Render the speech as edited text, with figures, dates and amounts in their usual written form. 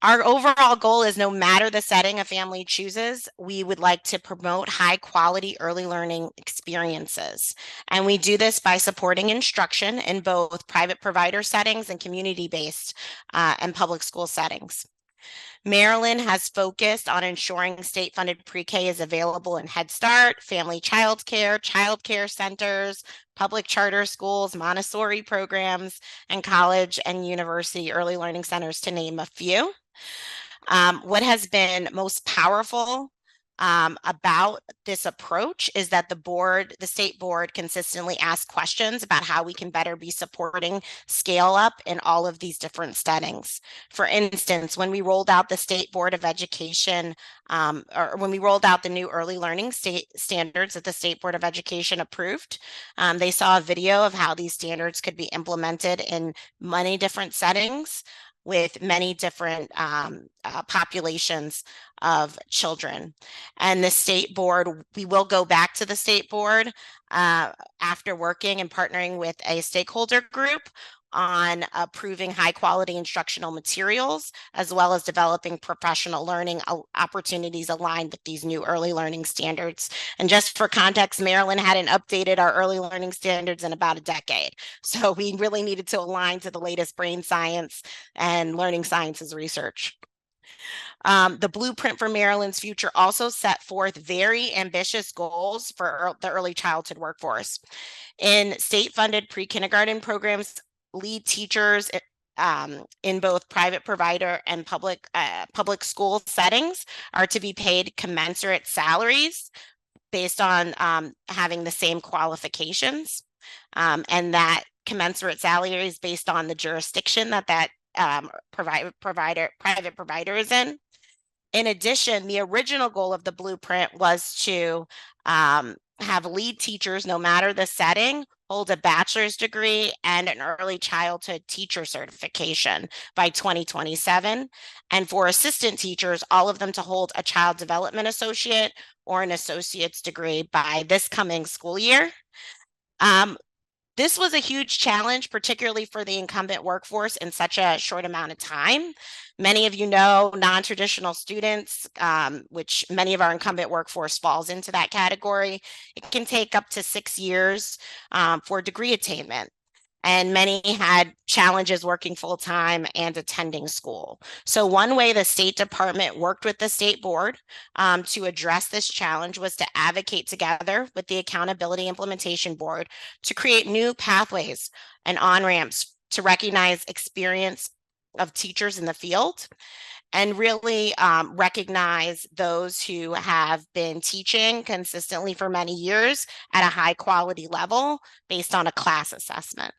Our overall goal is no matter the setting a family chooses, we would like to promote high quality early learning experiences. And we do this by supporting instruction in both private provider settings and community-based and public school settings. Maryland has focused on ensuring state-funded pre-K is available in Head Start, family child care centers, public charter schools, Montessori programs, and college and university early learning centers, to name a few. What has been most powerful about this approach is that the state board consistently asks questions about how we can better be supporting scale up in all of these different settings. For instance, when we rolled out the State Board of Education, or when we rolled out the new early learning state standards that the State Board of Education approved, they saw a video of how these standards could be implemented in many different settings with many different populations of children. And the state board, we will go back to the state board after working and partnering with a stakeholder group on approving high quality instructional materials, as well as developing professional learning opportunities aligned with these new early learning standards. And just for context, Maryland hadn't updated our early learning standards in about a decade. So we really needed to align to the latest brain science and learning sciences research. The blueprint for Maryland's future also set forth very ambitious goals for the early childhood workforce. In state-funded pre-kindergarten programs, lead teachers in both private provider and public school settings are to be paid commensurate salaries based on having the same qualifications, and that commensurate salary is based on the jurisdiction that private provider is in. In addition, the original goal of the blueprint was to have lead teachers, no matter the setting, hold a bachelor's degree and an early childhood teacher certification by 2027. And for assistant teachers, all of them to hold a child development associate or an associate's degree by this coming school year. This was a huge challenge, particularly for the incumbent workforce in such a short amount of time. Many of you know non-traditional students, which many of our incumbent workforce falls into that category. It can take up to 6 years for degree attainment. And many had challenges working full-time and attending school. So one way the State Department worked with the state board to address this challenge was to advocate together with the Accountability Implementation Board to create new pathways and on-ramps to recognize experience of teachers in the field and really recognize those who have been teaching consistently for many years at a high quality level based on a class assessment.